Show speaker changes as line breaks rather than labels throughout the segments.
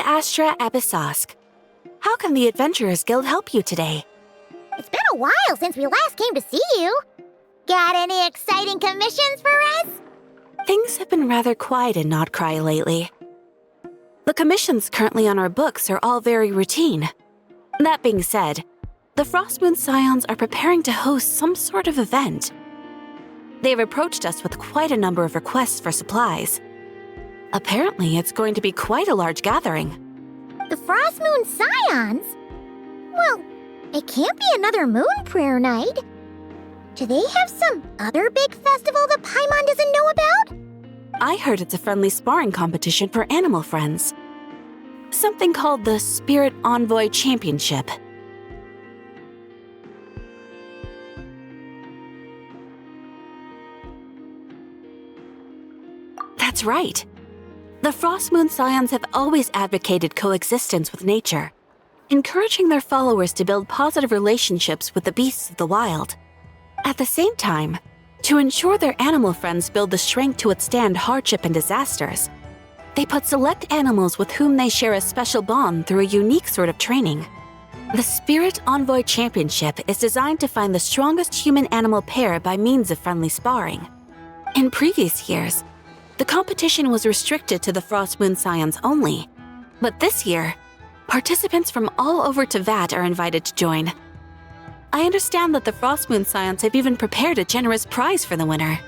Astra Abyssosk. How can the Adventurers Guild help you today?
It's been a while since we last came to see you. Got any exciting commissions for us?
Things have been rather quiet in Notcry lately. The commissions currently on our books are all very routine. That being said, the Frostmoon Scions are preparing to host some sort of event. They've approached us with quite a number of requests for supplies. Apparently, it's going to be quite a large gathering.
The Frostmoon Scions? Well, it can't be another Moon Prayer Night. Do they have some other big festival that Paimon doesn't know about?
I heard it's a friendly sparring competition for animal friends. Something called the Spirit Envoy Championship. That's right. The Frostmoon Scions have always advocated coexistence with nature, encouraging their followers to build positive relationships with the beasts of the wild. At the same time, to ensure their animal friends build the strength to withstand hardship and disasters, they put select animals with whom they share a special bond through a unique sort of training. The Spirit Envoy Championship is designed to find the strongest human-animal pair by means of friendly sparring. In previous years, the competition was restricted to the Frostmoon Scions only, but this year, participants from all over Teyvat are invited to join. I understand that the Frostmoon Scions have even prepared a generous prize for the winner.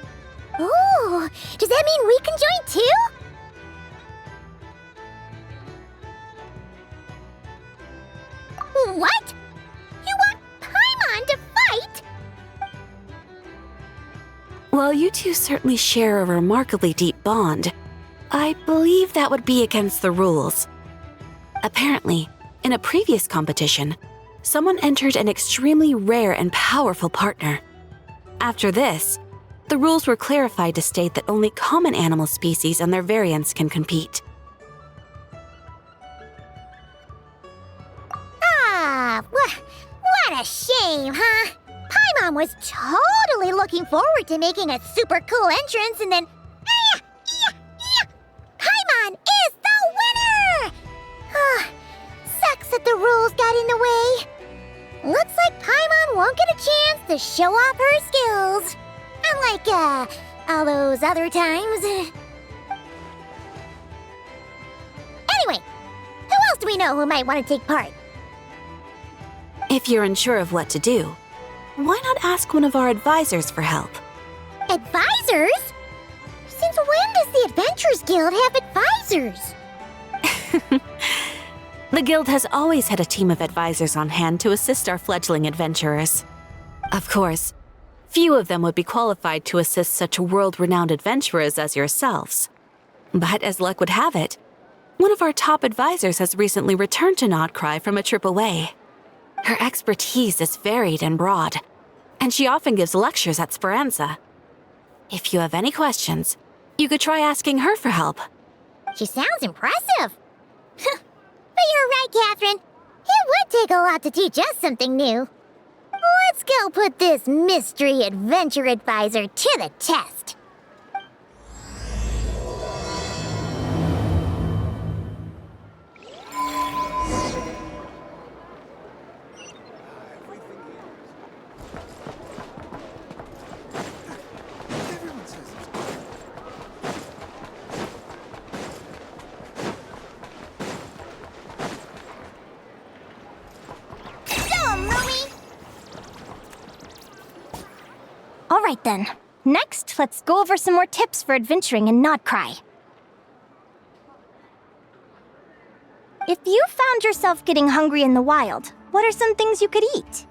Ooh, does that mean we can join too? What? You want Paimon to fight?
While you two certainly share a remarkably deep bond, I believe that would be against the rules. Apparently, in a previous competition, someone entered an extremely rare and powerful partner. After this, the rules were clarified to state that only common animal species and their variants can compete.
What a shame, huh? Paimon was totally looking forward to making a super cool entrance, and then... Paimon is the winner! Sucks that the rules got in the way. Looks like Paimon won't get a chance to show off her skills. Unlike, all those other times. Anyway, who else do we know who might want to take part?
If you're unsure of what to do, why not ask one of our advisors for help?
Advisors? Since when does the Adventurers Guild have advisors?
The Guild has always had a team of advisors on hand to assist our fledgling adventurers. Of course, few of them would be qualified to assist such world-renowned adventurers as yourselves. But as luck would have it, one of our top advisors has recently returned to Notcry from a trip away. Her expertise is varied and broad, and she often gives lectures at Speranza. If you have any questions, you could try asking her for help.
She sounds impressive. But you're right, Catherine. It would take a lot to teach us something new. Let's go put this mystery adventure advisor to the test.
Alright then. Next, let's go over some more tips for adventuring in Notcry. If you found yourself getting hungry in the wild, what are some things you could eat?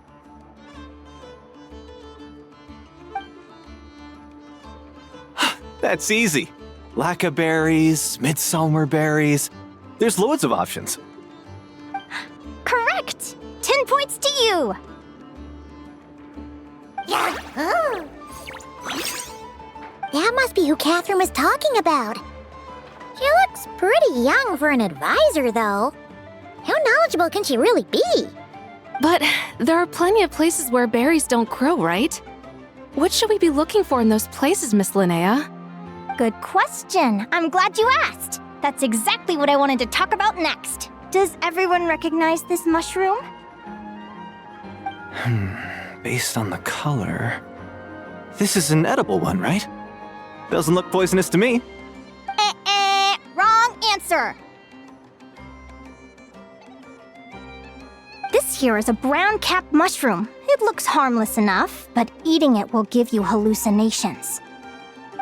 That's easy. Lacca berries, midsummer berries. There's loads of options.
Correct! 10 points to you!
Yeah. Oh. That must be who Catherine was talking about. She looks pretty young for an advisor, though. How knowledgeable can she really be?
But there are plenty of places where berries don't grow, right? What should we be looking for in those places, Miss Linnea?
Good question. I'm glad you asked. That's exactly what I wanted to talk about next. Does everyone recognize this mushroom?
Based on the color... This is an edible one, right? Doesn't look poisonous to me.
Wrong answer! This here is a brown-capped mushroom. It looks harmless enough, but eating it will give you hallucinations.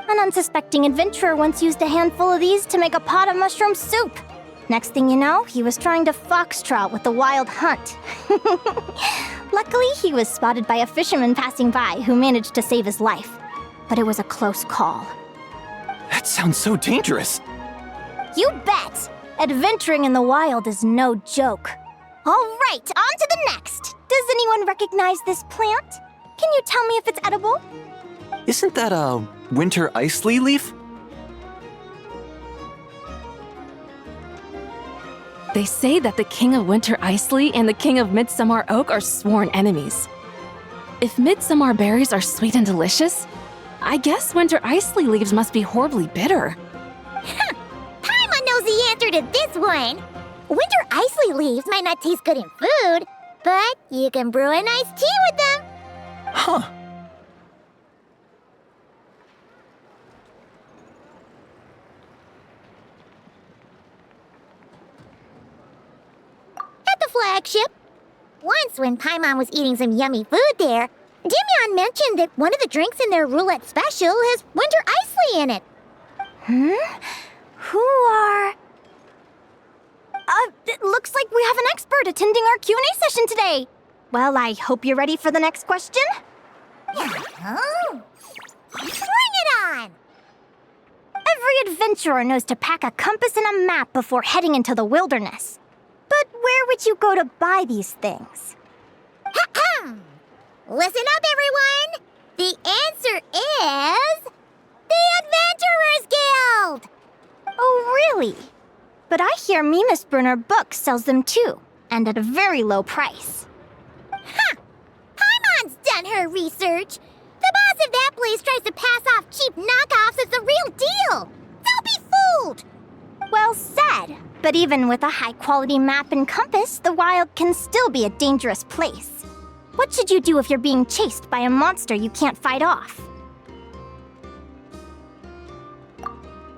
An unsuspecting adventurer once used a handful of these to make a pot of mushroom soup. Next thing you know, he was trying to foxtrot with the wild hunt. Luckily, he was spotted by a fisherman passing by who managed to save his life. But it was a close call.
That sounds so dangerous.
You bet! Adventuring in the wild is no joke. All right, on to the next. Does anyone recognize this plant? Can you tell me if it's edible?
Isn't that a winter ice leaf?
They say that the King of Winter Isley and the King of Midsummer Oak are sworn enemies. If midsummer berries are sweet and delicious, I guess winter isley leaves must be horribly bitter.
Paimon knows the answer to this one. Winter isley leaves might not taste good in food, but you can brew a nice tea with them.
Huh.
At the flagship. Once, when Paimon was eating some yummy food there, Dimyon mentioned that one of the drinks in their roulette special has winter isley in it.
Who are... it looks like we have an expert attending our Q&A session today. Well, I hope you're ready for the next question.
Oh. Bring it on!
Every adventurer knows to pack a compass and a map before heading into the wilderness. But where would you go to buy these things?
Listen up, everyone! The answer is... the Adventurers Guild!
Oh, really? But I hear Mimas Brunner Books sells them too, and at a very low price.
Paimon's done her research. The boss of that place tries to pass off cheap knockoffs as the real deal. Don't be fooled!
Well said. But even with a high-quality map and compass, the wild can still be a dangerous place. What should you do if you're being chased by a monster you can't fight off?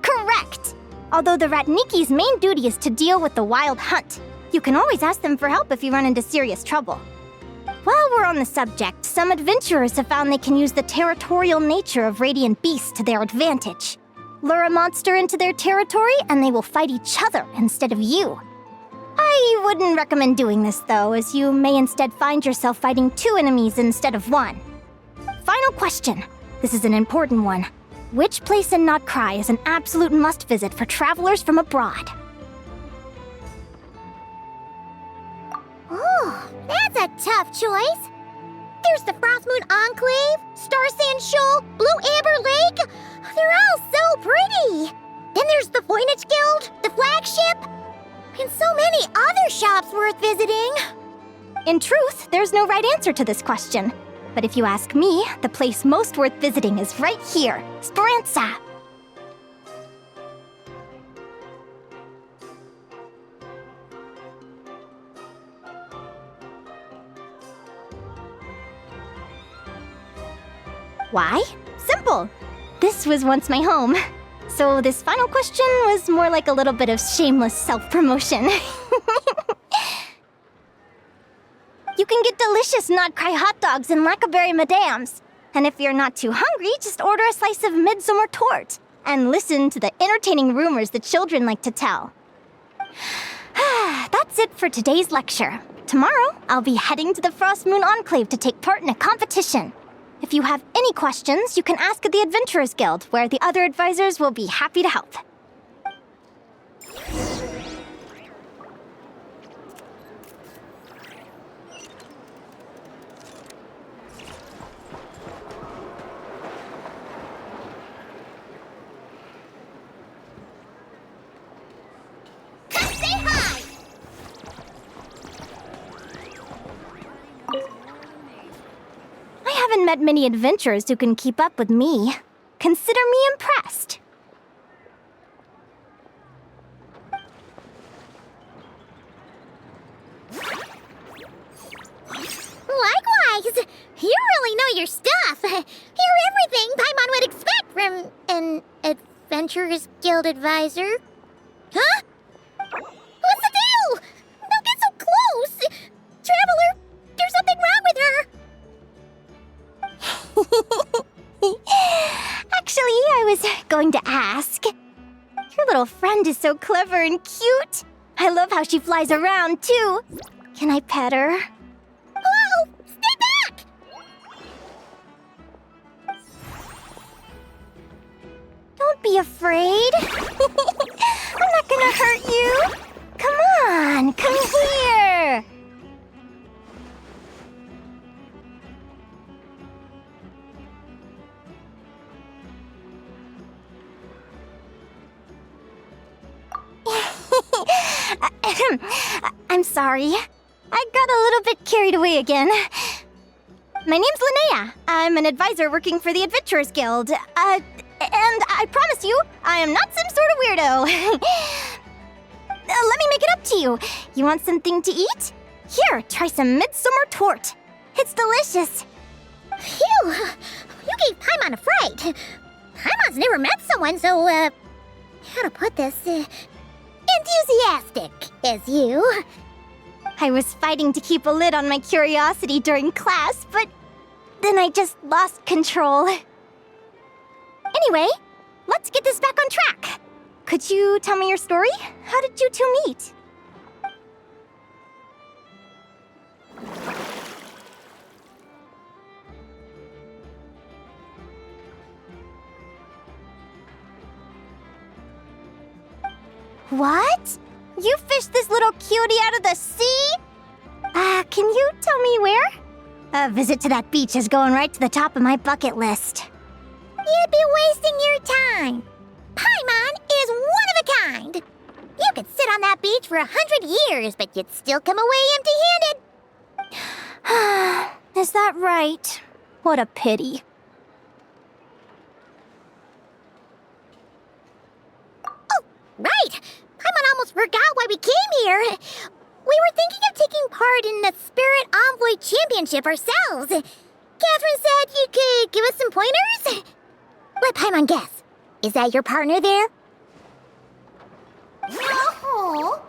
Correct! Although the Ratniki's main duty is to deal with the wild hunt, you can always ask them for help if you run into serious trouble. While we're on the subject, some adventurers have found they can use the territorial nature of radiant beasts to their advantage. Lure a monster into their territory, and they will fight each other instead of you. I wouldn't recommend doing this, though, as you may instead find yourself fighting two enemies instead of one. Final question. This is an important one. Which place in Notcry is an absolute must-visit for travelers from abroad?
Oh, that's a tough choice. There's the Frostmoon Enclave, Star Sand Shoal, Blue Amber Lake. They're all so pretty. Then there's the Voynich Guild, the flagship, and so many other shops worth visiting.
In truth, there's no right answer to this question. But if you ask me, the place most worth visiting is right here, Speranza. Why? Simple. This was once my home. So this final question was more like a little bit of shameless self-promotion. You can get delicious Notcry hot dogs and Lackaberry Madams. And if you're not too hungry, just order a slice of midsummer tort and listen to the entertaining rumors the children like to tell. That's it for today's lecture. Tomorrow, I'll be heading to the Frostmoon Enclave to take part in a competition. If you have any questions, you can ask at the Adventurers Guild, where the other advisors will be happy to help. I haven't met many adventurers who can keep up with me. Consider me impressed.
Likewise! You really know your stuff. You're everything Paimon would expect from an Adventurers Guild advisor. Huh? What's the deal? Don't get so close! Traveler, there's something wrong with her!
Actually, I was going to ask. Your little friend is so clever and cute. I love how she flies around, too. Can I pet her?
Whoa! Stay back!
Don't be afraid. I'm not gonna hurt you. Come on, come here. I'm sorry. I got a little bit carried away again. My name's Linnea. I'm an advisor working for the Adventurers Guild. And I promise you, I am not some sort of weirdo. Let me make it up to you. You want something to eat? Here, try some midsummer tort. It's delicious.
Phew! You gave Paimon a fright. Paimon's never met someone so, how to put this, enthusiastic as you.
I was fighting to keep a lid on my curiosity during class, but then I just lost control. Anyway, let's get this back on track. Could you tell me your story? How did you two meet? What? You fished this little cutie out of the sea? Can you tell me where? A visit to that beach is going right to the top of my bucket list.
You'd be wasting your time. Paimon is one of a kind. You could sit on that beach for 100 years, but you'd still come away empty-handed.
Is that right? What a pity.
Oh, right. Paimon almost forgot why we came here. We were thinking of taking part in the Spirit Envoy Championship ourselves. Catherine said you could give us some pointers. Let Paimon guess. Is that your partner there? No.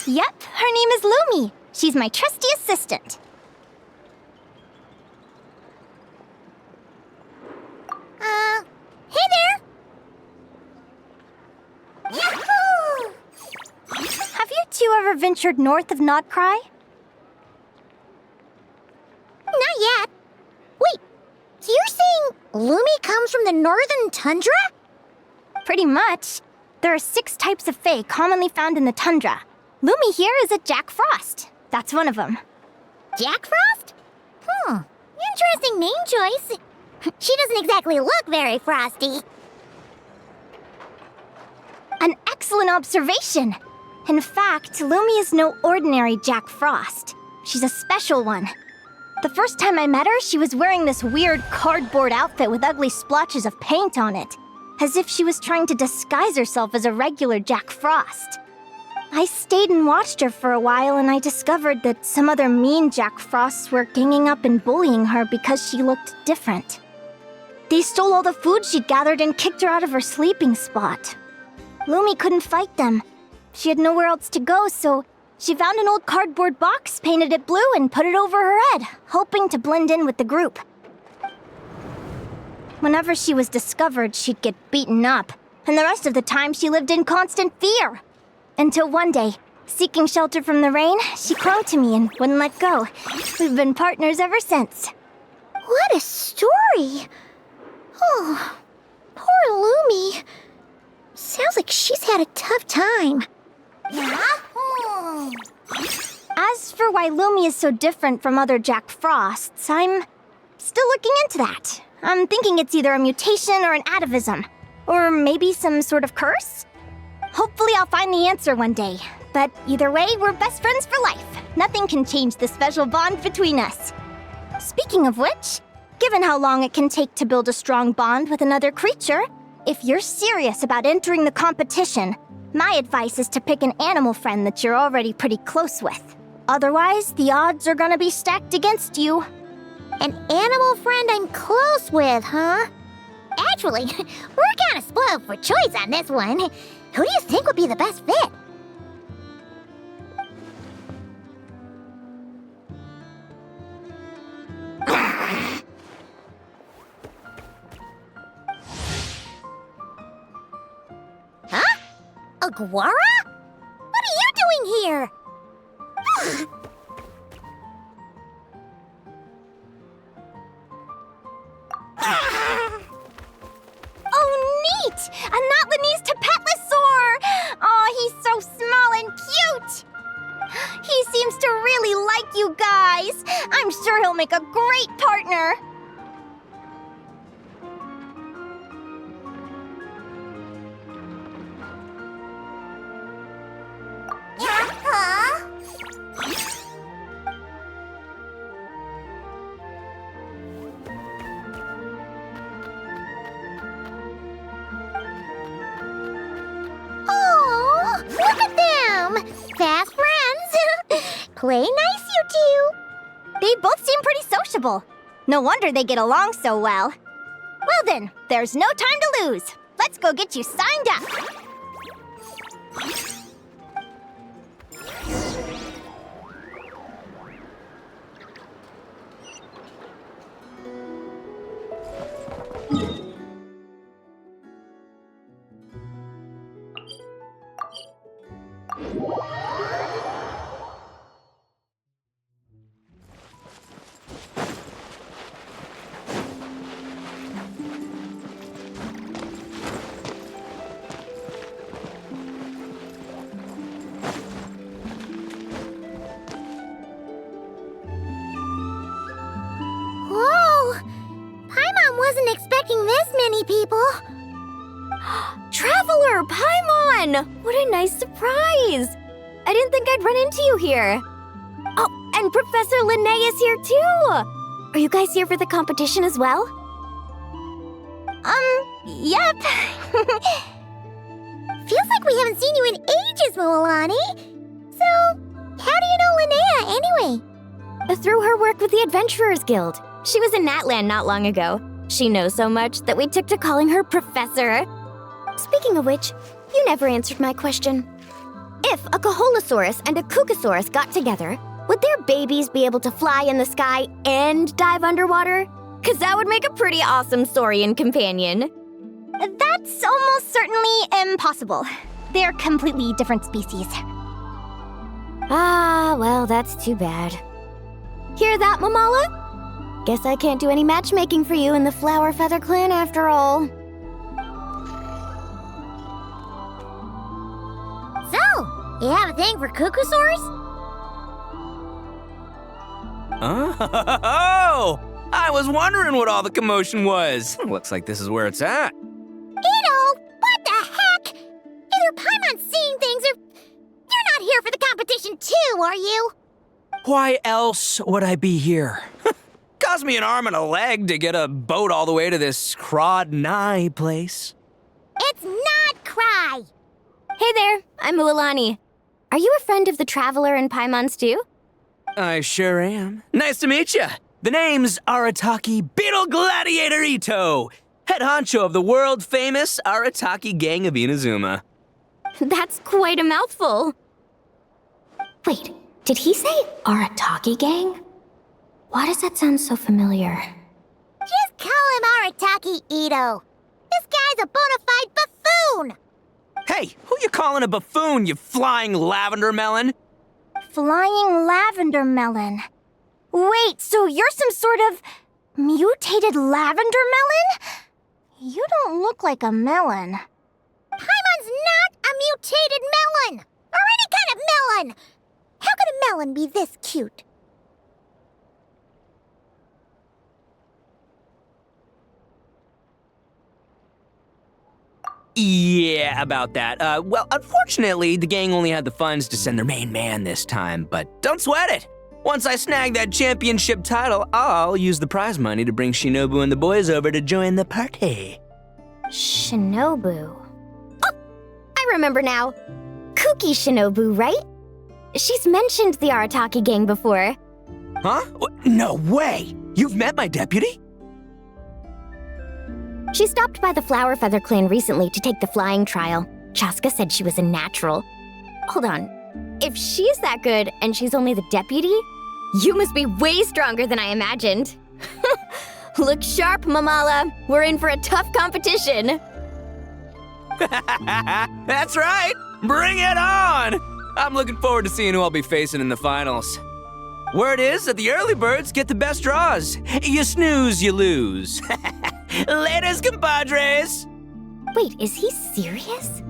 Yep, her name is Lumi. She's my trusty assistant.
Hey there. Yahoo!
Have you two ever ventured north of Nodcry?
Not yet. Wait, so you're saying Lumi comes from the northern tundra?
Pretty much. There are 6 types of fae commonly found in the tundra. Lumi here is a Jack Frost. That's one of them.
Jack Frost? Interesting name choice. She doesn't exactly look very frosty.
An excellent observation. In fact, Lumi is no ordinary Jack Frost. She's a special one. The first time I met her, she was wearing this weird cardboard outfit with ugly splotches of paint on it, as if she was trying to disguise herself as a regular Jack Frost. I stayed and watched her for a while, and I discovered that some other mean Jack Frosts were ganging up and bullying her because she looked different. They stole all the food she'd gathered and kicked her out of her sleeping spot. Lumi couldn't fight them. She had nowhere else to go, so she found an old cardboard box, painted it blue, and put it over her head, hoping to blend in with the group. Whenever she was discovered, she'd get beaten up, and the rest of the time she lived in constant fear. Until one day, seeking shelter from the rain, she clung to me and wouldn't let go. We've been partners ever since.
What a story! Oh, poor Lumi. Sounds like she's had a tough time.
As for why Lumi is so different from other Jack Frosts, I'm still looking into that. I'm thinking it's either a mutation or an atavism. Or maybe some sort of curse? Hopefully I'll find the answer one day. But either way, we're best friends for life. Nothing can change the special bond between us. Speaking of which, given how long it can take to build a strong bond with another creature, if you're serious about entering the competition, my advice is to pick an animal friend that you're already pretty close with. Otherwise, the odds are gonna be stacked against you.
An animal friend I'm close with, huh? Actually, we're kind of spoiled for choice on this one. Who do you think would be the best fit? Huh? Aguara? What are you doing here?
Oh, neat! A Notlanese Tapetlosaur! Oh, he's so small and cute! He seems to really like you guys. I'm sure he'll make a great partner.
Huh? Oh, look at them! Fast friends! Play nice, you two!
They both seem pretty sociable. No wonder they get along so well. Well then, there's no time to lose. Let's go get you signed up.
Whoa! Paimon wasn't expecting this many people.
Traveler, Paimon! What a nice surprise! I didn't think I'd run into you here. Oh, and Professor Linnea is here too! Are you guys here for the competition as well?
Yep.
Feels like we haven't seen you in ages, Moalani. So, how do you know Linnea anyway?
Through her work with the Adventurers Guild. She was in Natland not long ago. She knows so much that we took to calling her Professor. Speaking of which, you never answered my question. If a Kaholosaurus and a Kukasaurus got together, would their babies be able to fly in the sky and dive underwater? 'Cause that would make a pretty awesome saurian companion.
That's almost certainly impossible. They're completely different species.
Ah, well, that's too bad. Hear that, Mamala? Guess I can't do any matchmaking for you in the Flower Feather Clan after all.
So, you have a thing for Kukusaurs?
Oh! I was wondering what all the commotion was. Looks like this is where it's at.
Ito, what the heck? Either Paimon's seeing things or you're not here for the competition too, are you?
Why else would I be here? Cost me an arm and a leg to get a boat all the way to this Crawd-Nye place.
It's not Cry.
Hey there, I'm Mualani. Are you a friend of the Traveler and Paimon's too?
I sure am. Nice to meet you. The name's Arataki Beetle Gladiator Ito, head honcho of the world-famous Arataki Gang of Inazuma.
That's quite a mouthful. Wait, did he say Arataki Gang? Why does that sound so familiar?
Just call him Arataki Ito. This guy's a bona fide buffoon.
Hey, who you calling a buffoon, you flying lavender melon?
Flying lavender melon. Wait, so you're some sort of mutated lavender melon? You don't look like a melon.
Paimon's not a mutated melon, or any kind of melon. How could a melon be this cute?
Yeah, about that. Well, unfortunately, the gang only had the funds to send their main man this time, but don't sweat it. Once I snag that championship title, I'll use the prize money to bring Shinobu and the boys over to join the party.
Shinobu. Oh, I remember now. Kuki Shinobu, right? She's mentioned the Arataki gang before.
Huh? No way! You've met my deputy?
She stopped by the Flower Feather clan recently to take the flying trial. Chaska said she was a natural. Hold on. If she's that good and she's only the deputy, you must be way stronger than I imagined. Look sharp, Mamala. We're in for a tough competition.
That's right! Bring it on! I'm looking forward to seeing who I'll be facing in the finals. Word is that the early birds get the best draws. You snooze, you lose. Laters, compadres!
Wait, is he serious?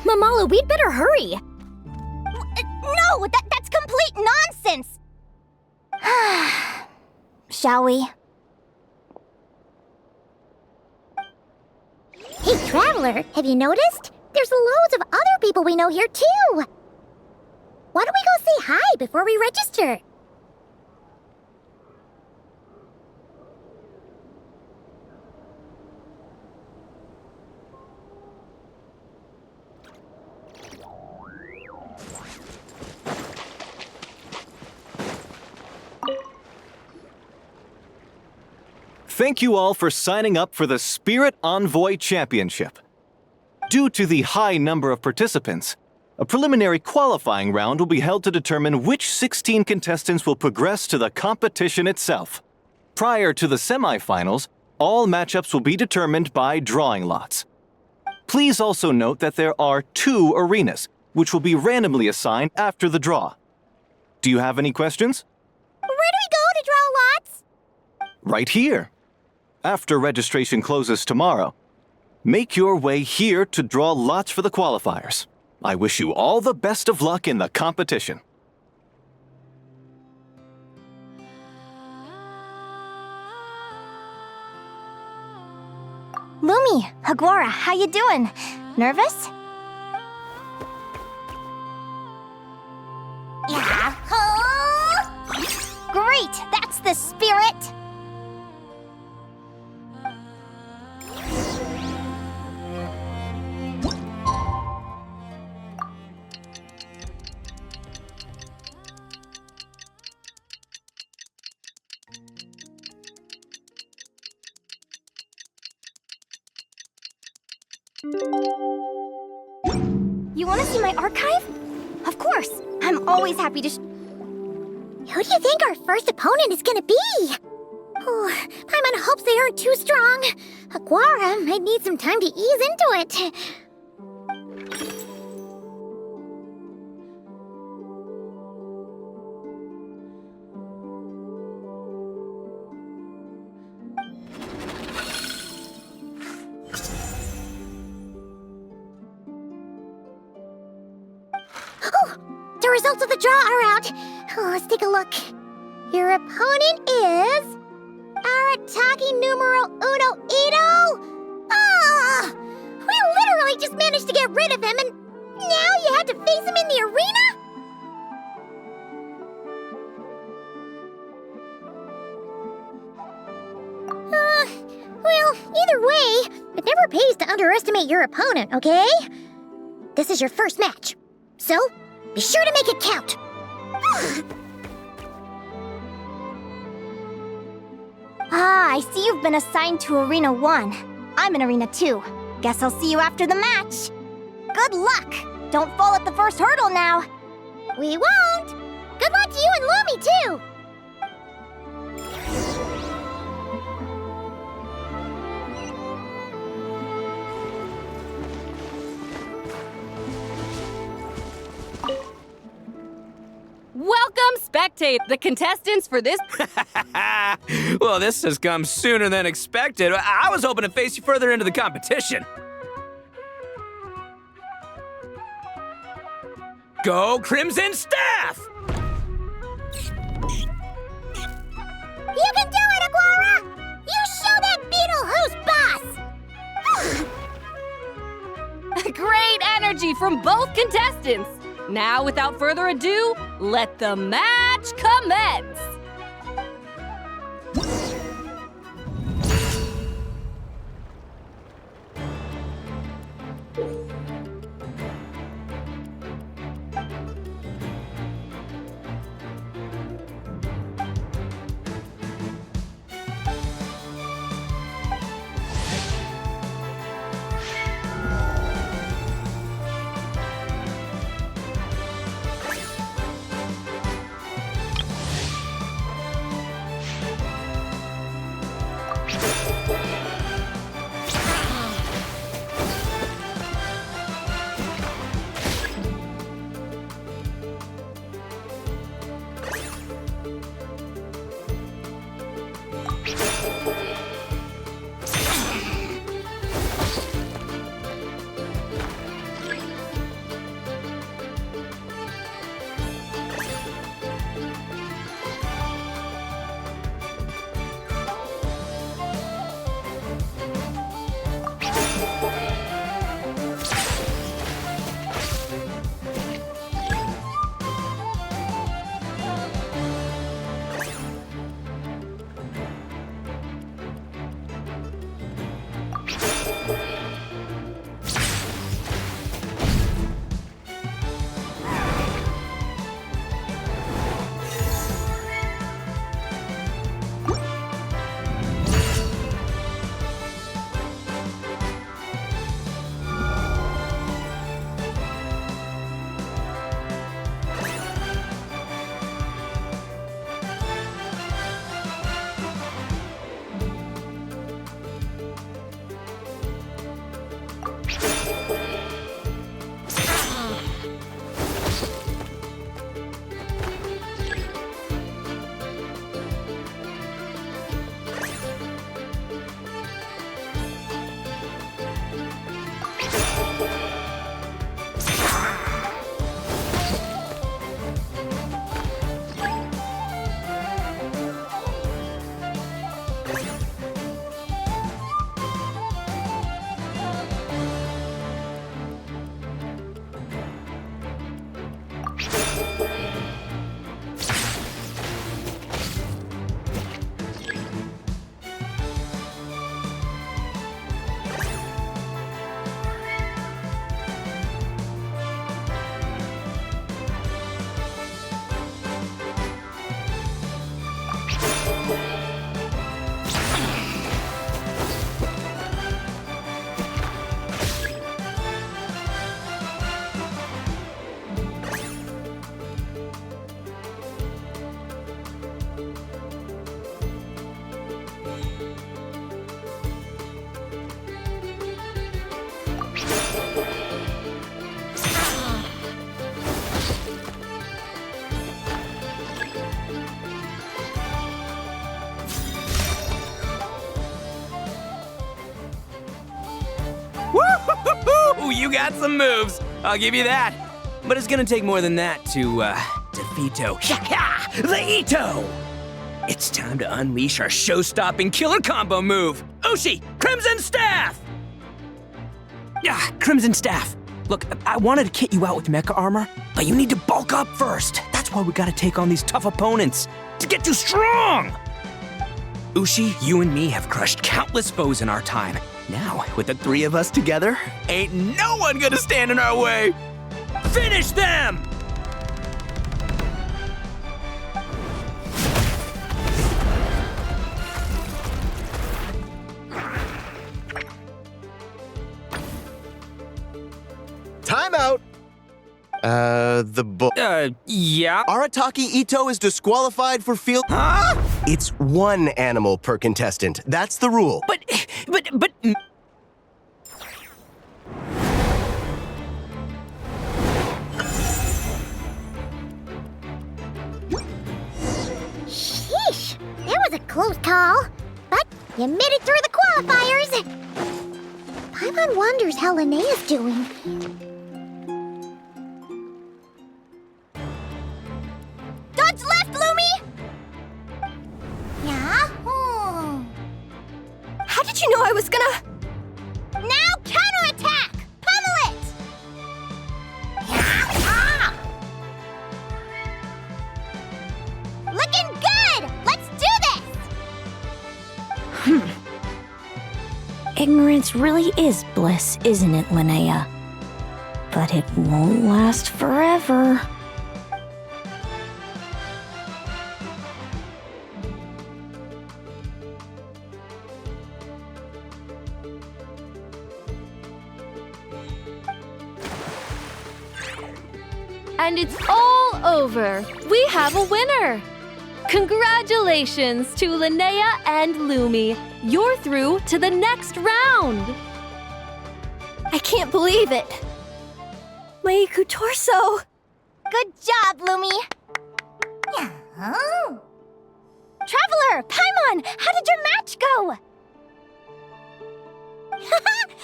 Mamala, we'd better hurry.
No, that's complete nonsense! Shall we?
Hey, Traveler, have you noticed? There's loads of other people we know here, too. Why don't we go say hi before we register?
Thank you all for signing up for the Spirit Envoy Championship. Due to the high number of participants, a preliminary qualifying round will be held to determine which 16 contestants will progress to the competition itself. Prior to the semifinals, all matchups will be determined by drawing lots. Please also note that there are 2 arenas, which will be randomly assigned after the draw. Do you have any questions?
Where do we go to draw lots?
Right here. After registration closes tomorrow, make your way here to draw lots for the qualifiers. I wish you all the best of luck in the competition.
Lumi, Hagwara, how you doing? Nervous? Great, that's the spirit! You want to see my archive? Of course. I'm always happy to
Who do you think our first opponent is gonna be? Oh, Paimon hopes they aren't too strong. Aguara might need some time to ease into it. The results of the draw are out. Oh, let's take a look. Your opponent is Arataki numero uno Ito. Ah! We literally just managed to get rid of him, and now you have to face him in the arena? Well, either way, it never pays to underestimate your opponent, okay? This is your first match, so be sure to make it count.
I see you've been assigned to Arena 1. I'm in Arena 2. Guess I'll see you after the match. Good luck! Don't fall at the first hurdle now.
We won't. Good luck to you and Lumi, too.
Welcome, spectate the contestants for this.
Well, this has come sooner than expected. I was hoping to face you further into the competition. Go Crimson Staff!
You can do it, Aguara! You show that beetle who's boss!
Great energy from both contestants. Now, without further ado, let the match commence.
Woo! You got some moves. I'll give you that. But it's gonna take more than that to defeat the Ito! It's time to unleash our show-stopping killer combo move. Ushi, Crimson Staff! Yeah, Crimson Staff. Look, I wanted to kit you out with mecha armor, but you need to bulk up first. That's why we gotta take on these tough opponents to get you strong! Ushi, you and me have crushed countless foes in our time. Now, with the three of us together, ain't no one gonna stand in our way! Finish them!
Time out!
Yeah?
Arataki Ito is disqualified for field...
Huh?
It's one animal per contestant. That's the rule.
But...
Sheesh, that was a close call. But you made it through the qualifiers. Paimon wonders how Linnea's doing. Dodge left, Lumi! Yeah?
How did you know I was gonna...
Now counterattack! Pummel it! Yeah. Looking good! Let's do this!
Ignorance really is bliss, isn't it, Linnea? But it won't last forever.
And it's all over. We have a winner. Congratulations to Linnea and Lumi. you're through to the next round!
I can't believe it. My Iku torso.
Good job, Lumi.
Oh.
Traveler, Paimon, how did your match go?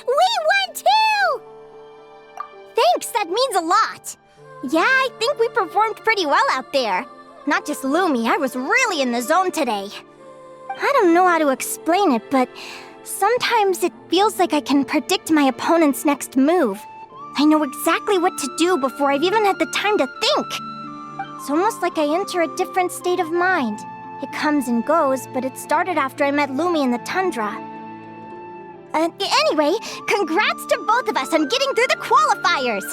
We won too!
Thanks, that means a lot. Yeah, I think we performed pretty well out there. Not just Lumi, I was really in the zone today. I don't know how to explain it, but sometimes it feels like I can predict my opponent's next move. I know exactly what to do before I've even had the time to think. It's almost like I enter a different state of mind. It comes and goes, but it started after I met Lumi in the tundra. Anyway, congrats to both of us on getting through the qualifiers!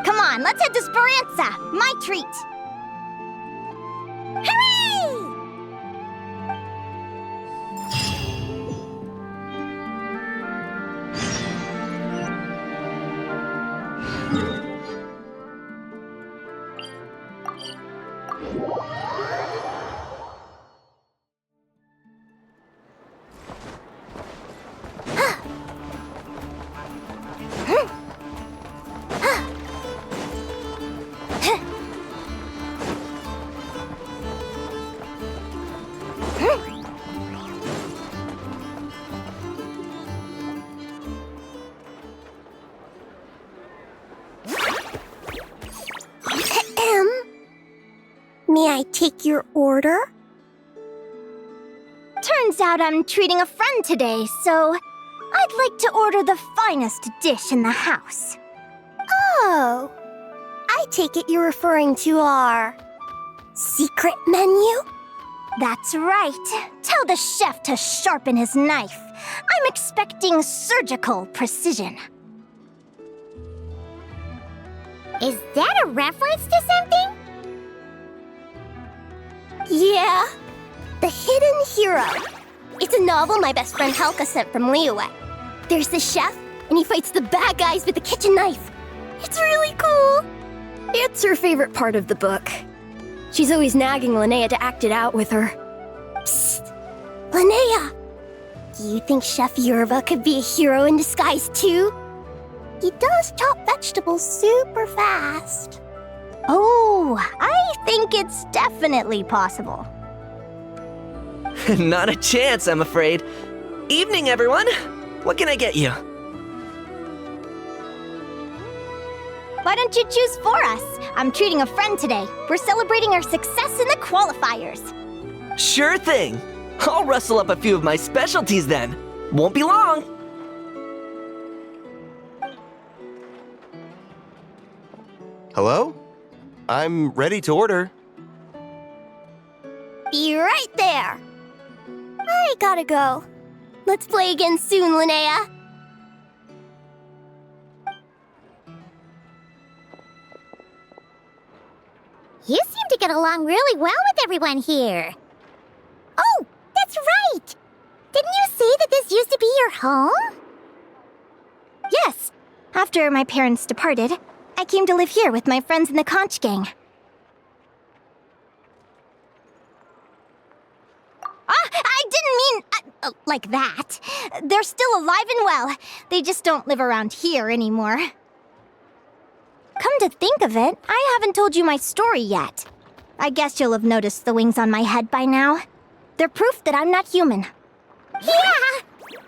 Come on, let's head to Speranza, my treat!
Hooray! May I take your order?
Turns out I'm treating a friend today, so I'd like to order the finest dish in the house.
Oh, I take it you're referring to our secret menu?
That's right. Tell the chef to sharpen his knife. I'm expecting surgical precision.
Is that a reference to something? Yeah, The Hidden Hero. It's a novel my best friend Helka sent from Liyue. There's the chef, and he fights the bad guys with a kitchen knife. It's really cool. It's her favorite part of the book. She's always nagging Linnea to act it out with her. Psst! Linnea! Do you think Chef Yerva could be a hero in disguise too? He does chop vegetables super fast.
Oh, I think it's definitely possible.
Not a chance, I'm afraid. Evening, everyone. What can I get you?
Why don't you choose for us? I'm treating a friend today. We're celebrating our success in the qualifiers.
Sure thing. I'll rustle up a few of my specialties then. Won't be long.
Hello? I'm ready to order.
Be right there. I gotta go. Let's play again soon, Linnea. You seem to get along really well with everyone here. Oh, that's right! Didn't you say that this used to be your home?
Yes. After my parents departed, I came to live here with my friends in the conch gang. I didn't mean like that. They're still alive and well. They just don't live around here anymore. Come to think of it, I haven't told you my story yet. I guess you'll have noticed the wings on my head by now. They're proof that I'm not human.
Yeah!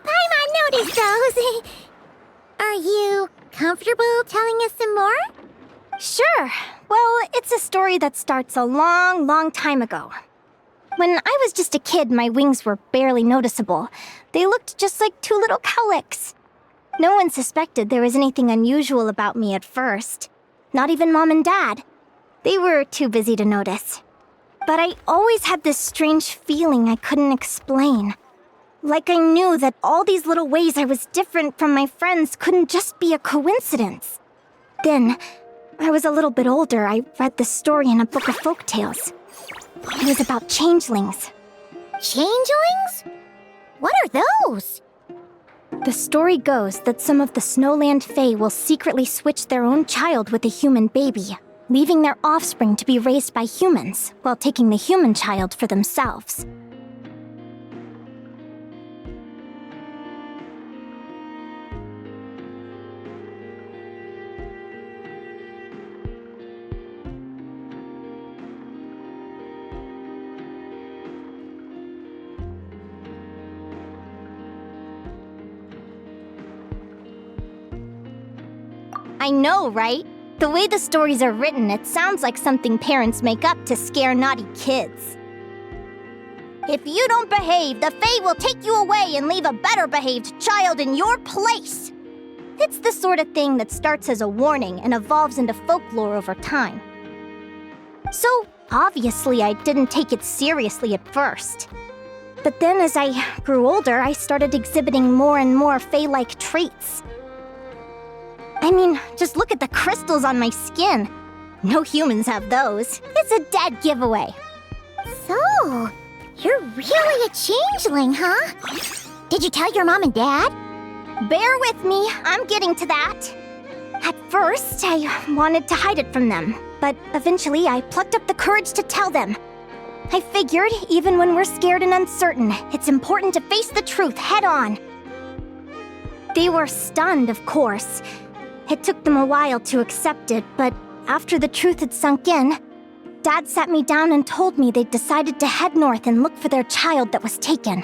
Paimon noticed those. Are you comfortable telling us some more?
Sure. Well, it's a story that starts a long, long time ago. When I was just a kid, my wings were barely noticeable. They looked just like two little cowlicks. No one suspected there was anything unusual about me at first. Not even Mom and Dad. They were too busy to notice. But I always had this strange feeling I couldn't explain. Like I knew that all these little ways I was different from my friends couldn't just be a coincidence. Then, I was a little bit older, I read the story in a book of folktales. It was about changelings.
Changelings? What are those?
The story goes that some of the Snowland Fae will secretly switch their own child with a human baby, leaving their offspring to be raised by humans, while taking the human child for themselves. I know, right? The way the stories are written, it sounds like something parents make up to scare naughty kids. If you don't behave, the Fae will take you away and leave a better-behaved child in your place. It's the sort of thing that starts as a warning and evolves into folklore over time. So, obviously, I didn't take it seriously at first. But then as I grew older, I started exhibiting more and more Fae-like traits. I mean, just look at the crystals on my skin. No humans have those. It's a dead giveaway.
So, you're really a changeling, huh? Did you tell your mom and dad?
Bear with me, I'm getting to that. At first, I wanted to hide it from them, but eventually I plucked up the courage to tell them. I figured, even when we're scared and uncertain, it's important to face the truth head on. They were stunned, of course. It took them a while to accept it, but after the truth had sunk in, Dad sat me down and told me they'd decided to head north and look for their child that was taken.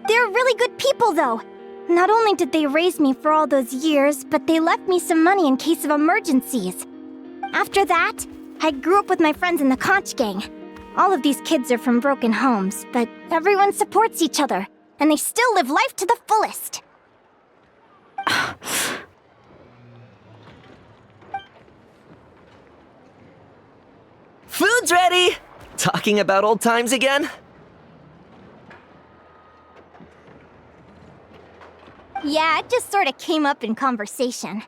They're really good people, though. Not only did they raise me for all those years, but they left me some money in case of emergencies. After that, I grew up with my friends in the Conch Gang. All of these kids are from broken homes, but everyone supports each other, and they still live life to the fullest.
Food's ready! Talking about old times again?
Yeah, it just sort of came up in conversation.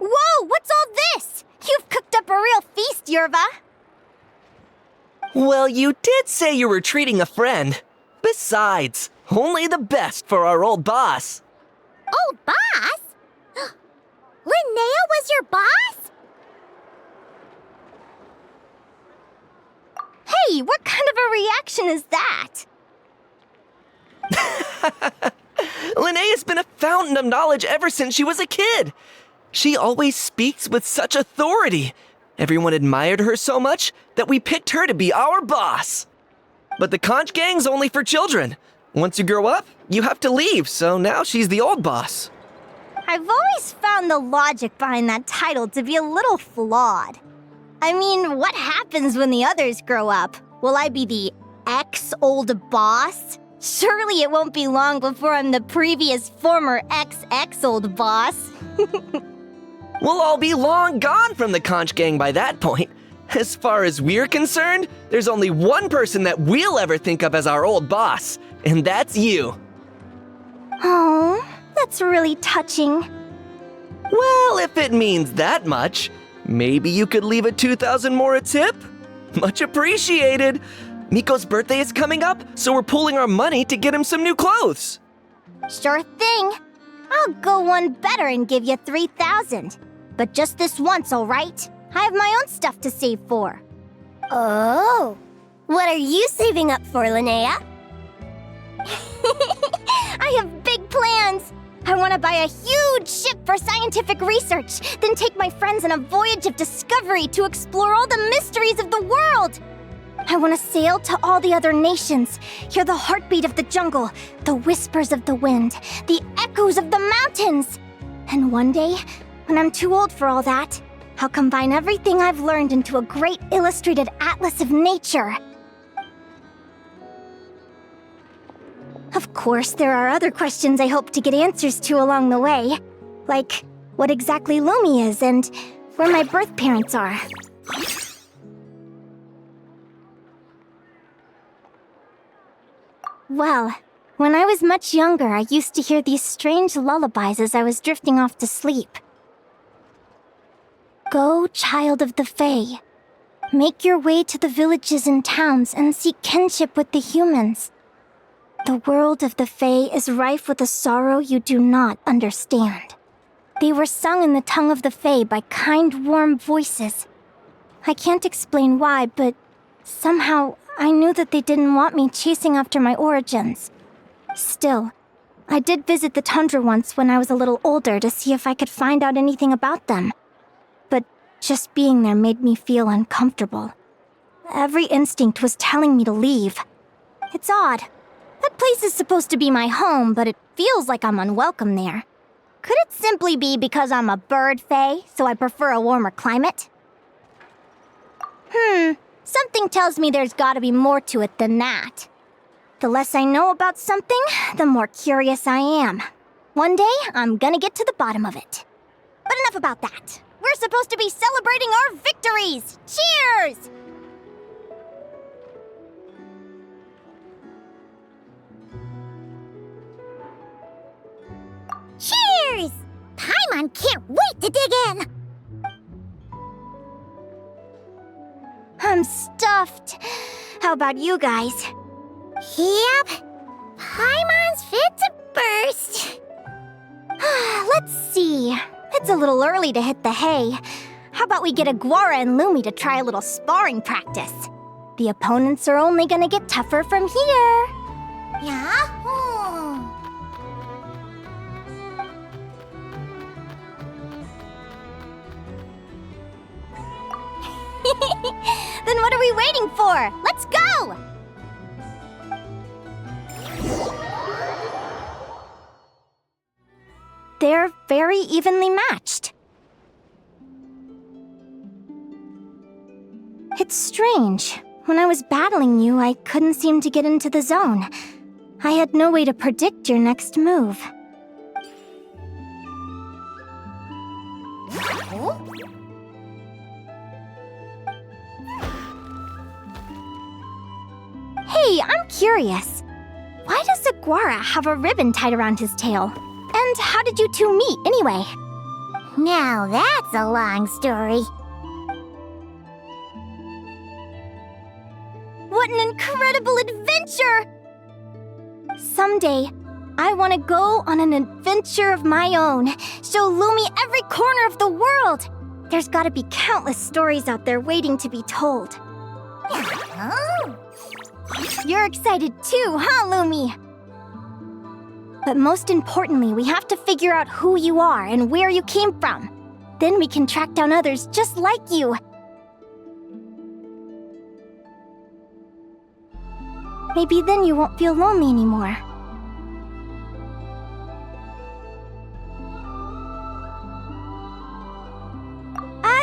Whoa, what's all this? You've cooked up a real feast, Yerva.
Well, you did say you were treating a friend. Besides, only the best for our old boss.
Old boss? Linnea was your boss?
Hey, what kind of a reaction is that?
Linnea's been a fountain of knowledge ever since she was a kid. She always speaks with such authority. Everyone admired her so much that we picked her to be our boss. But the Conch Gang's only for children. Once you grow up, you have to leave, so now she's the old boss.
I've always found the logic behind that title to be a little flawed. I mean, what happens when the others grow up? Will I be the ex-old boss? Surely it won't be long before I'm the previous former ex-old boss.
We'll all be long gone from the Conch Gang by that point. As far as we're concerned, there's only one person that we'll ever think of as our old boss, and that's you.
Oh, that's really touching.
Well, if it means that much, maybe you could leave a 2,000 more a tip? Much appreciated. Miko's birthday is coming up, so we're pooling our money to get him some new clothes.
Sure thing. I'll go one better and give you 3,000. But just this once, all right? I have my own stuff to save for.
Oh. What are you saving up for, Linnea?
I have big plans. I want to buy a huge ship for scientific research, then take my friends on a voyage of discovery to explore all the mysteries of the world. I want to sail to all the other nations, hear the heartbeat of the jungle, the whispers of the wind, the echoes of the mountains. And one day, when I'm too old for all that, I'll combine everything I've learned into a great illustrated atlas of nature. Of course, there are other questions I hope to get answers to along the way, like what exactly Lumi is and where my birth parents are. Well, when I was much younger, I used to hear these strange lullabies as I was drifting off to sleep. Go, child of the Fae. Make your way to the villages and towns and seek kinship with the humans. The world of the Fae is rife with a sorrow you do not understand. They were sung in the tongue of the Fae by kind, warm voices. I can't explain why, but somehow I knew that they didn't want me chasing after my origins. Still, I did visit the tundra once when I was a little older to see if I could find out anything about them. But just being there made me feel uncomfortable. Every instinct was telling me to leave. It's odd. That place is supposed to be my home, but it feels like I'm unwelcome there. Could it simply be because I'm a bird fae, so I prefer a warmer climate? Something tells me there's gotta be more to it than that. The less I know about something, the more curious I am. One day, I'm gonna get to the bottom of it. But enough about that. We're supposed to be celebrating our victories! Cheers!
Cheers! Paimon can't wait to dig in!
I'm stuffed. How about you guys?
Yep. Paimon's fit to burst.
Let's see. It's a little early to hit the hay. How about we get Aguara and Lumi to try a little sparring practice? The opponents are only gonna get tougher from here.
Yeah?
Then what are we waiting for? Let's go! They're very evenly matched. It's strange. When I was battling you, I couldn't seem to get into the zone. I had no way to predict your next move. Hey, I'm curious. Why does Aguara have a ribbon tied around his tail? And how did you two meet, anyway?
Now that's a long story.
What an incredible adventure! Someday, I want to go on an adventure of my own. Show Lumi every corner of the world. There's gotta be countless stories out there waiting to be told.
Oh.
You're excited too, huh, Lumi? But most importantly, we have to figure out who you are and where you came from. Then we can track down others just like you. Maybe then you won't feel lonely anymore.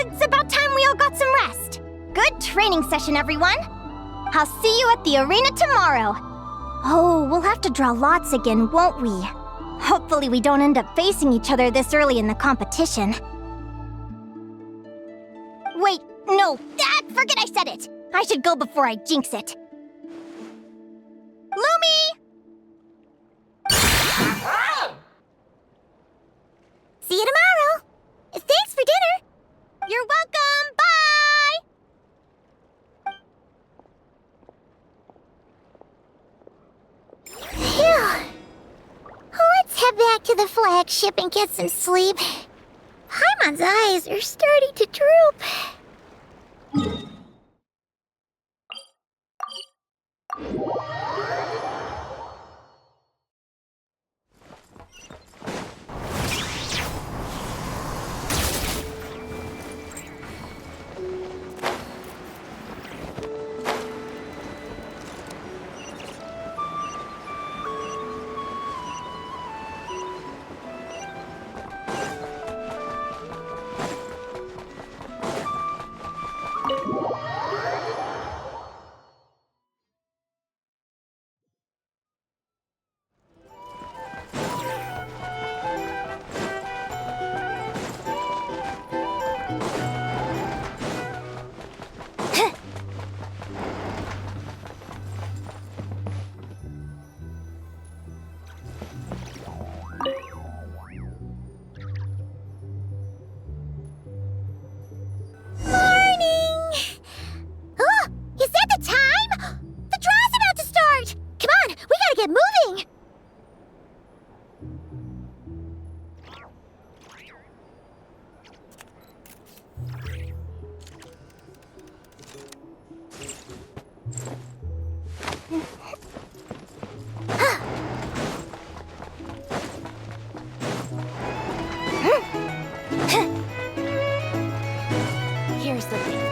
It's about time we all got some rest. Good training session, everyone. I'll see you at the arena tomorrow. Oh, we'll have to draw lots again, won't we? Hopefully we don't end up facing each other this early in the competition. Wait, no, forget I said it. I should go before I jinx it. Lumi!
See you tomorrow. Thanks for dinner.
You're welcome! Bye!
Phew. Let's head back to the flagship and get some sleep. Paimon's eyes are starting to droop. Here's the thing.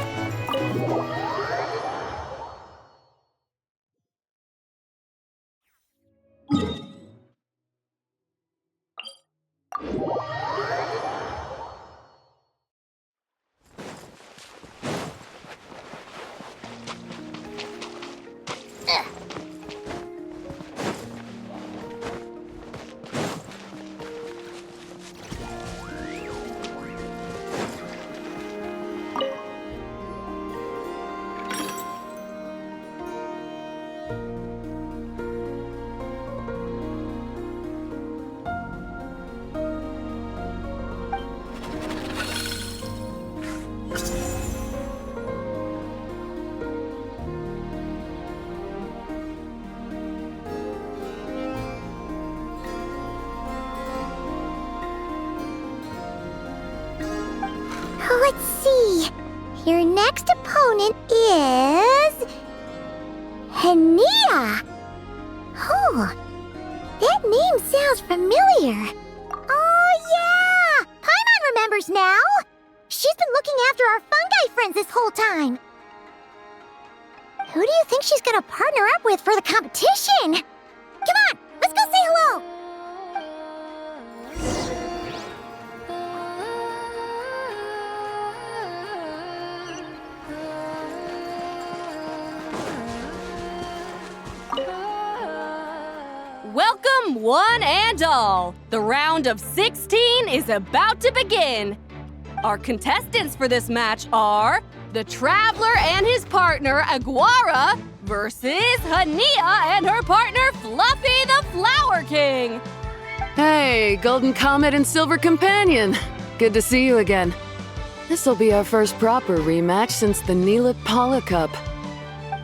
Let's see. Your next opponent is... Linnea! Oh, that name sounds familiar. Oh, yeah! Paimon remembers now! She's been looking after our fungi friends this whole time. Who do you think she's gonna partner up with for the competition? Come on, let's go say hello!
Welcome, one and all! The round of 16 is about to begin! Our contestants for this match are the Traveler and his partner, Aguara, versus Linnea and her partner, Fluffy the Flower King!
Hey, Golden Comet and Silver Companion! Good to see you again. This'll be our first proper rematch since the Neela Paula Cup.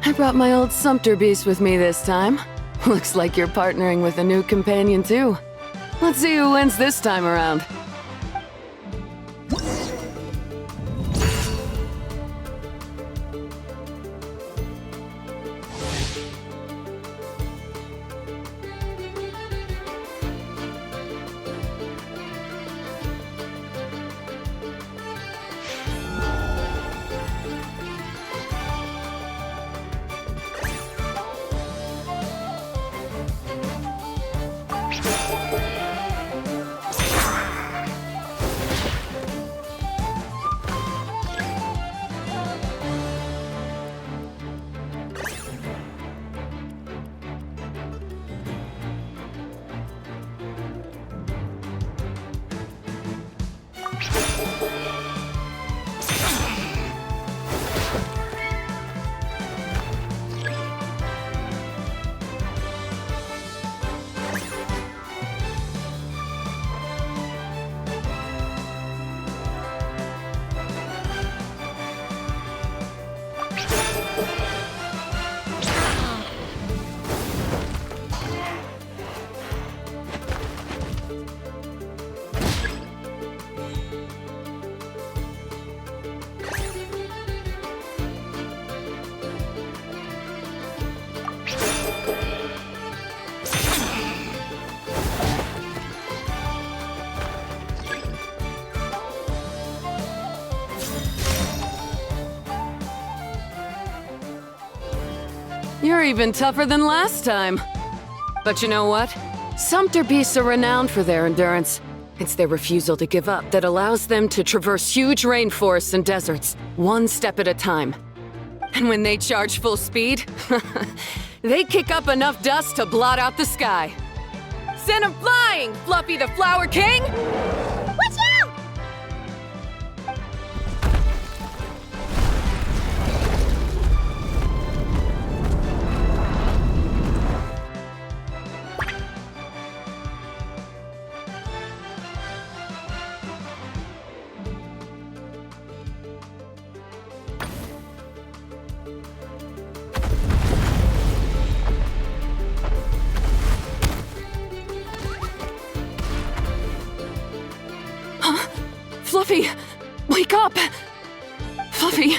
I brought my old Sumpter Beast with me this time. Looks like you're partnering with a new companion too. Let's see who wins this time around. You're even tougher than last time. But you know what? Sumpter beasts are renowned for their endurance. It's their refusal to give up that allows them to traverse huge rainforests and deserts, one step at a time. And when they charge full speed, they kick up enough dust to blot out the sky. Send 'em flying, Fluffy the Flower King!
Watch out!
Fluffy! Wake up! Fluffy!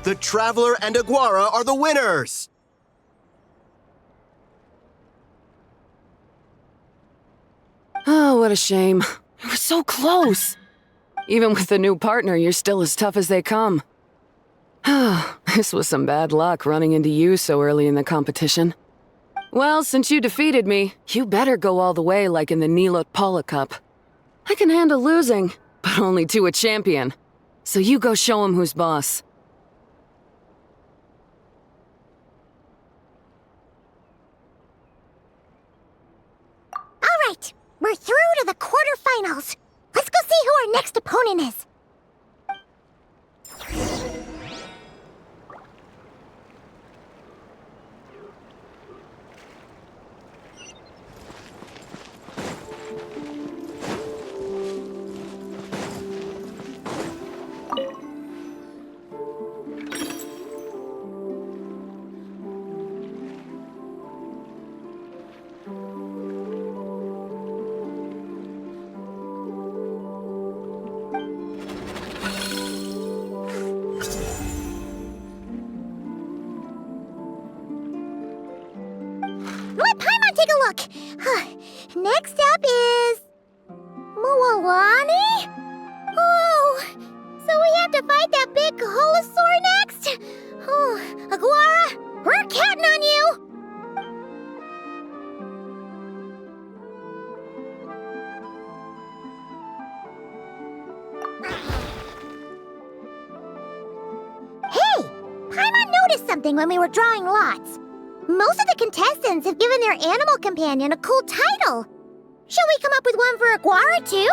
The Traveler and Aguara are the winners!
Oh, what a shame. It was so close. Even with a new partner, you're still as tough as they come. This was some bad luck running into you so early in the competition. Well, since you defeated me, you better go all the way like in the Neela Paula Cup. I can handle losing, but only to a champion. So you go show him who's boss.
All right, we're through to the quarterfinals. Let's go see who our next opponent is. Let Paimon take a look. Next up is... Mualani? Oh, so we have to fight that big Holosaur next? Oh, Aguara, we're counting on you! Hey! Paimon noticed something when we were drawing lots. Most of the contestants have given their animal companion a cool title. Shall we come up with one for Aguara, too?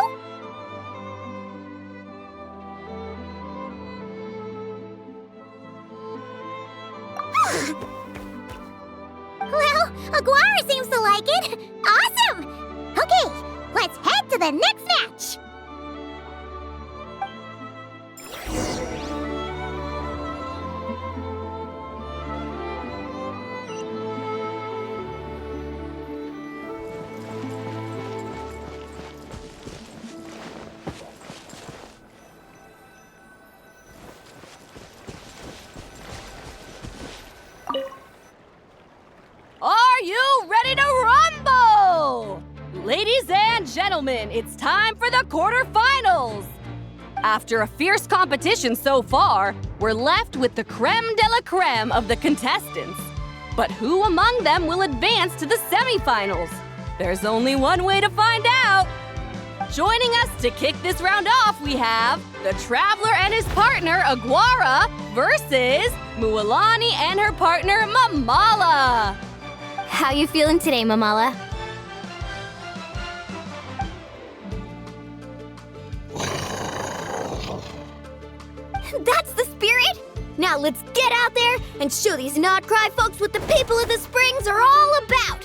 Well, Aguara seems to like it. Awesome! Okay, let's head to the next match.
Are you ready to rumble? Ladies and gentlemen, it's time for the quarterfinals. After a fierce competition so far, we're left with the creme de la creme of the contestants. But who among them will advance to the semifinals? There's only one way to find out. Joining us to kick this round off, we have the Traveler and his partner, Aguara, versus Mualani and her partner, Mamala.
How you feeling today, Mamala? That's the spirit! Now let's get out there and show these Not Cry folks what the people of the Springs are all about!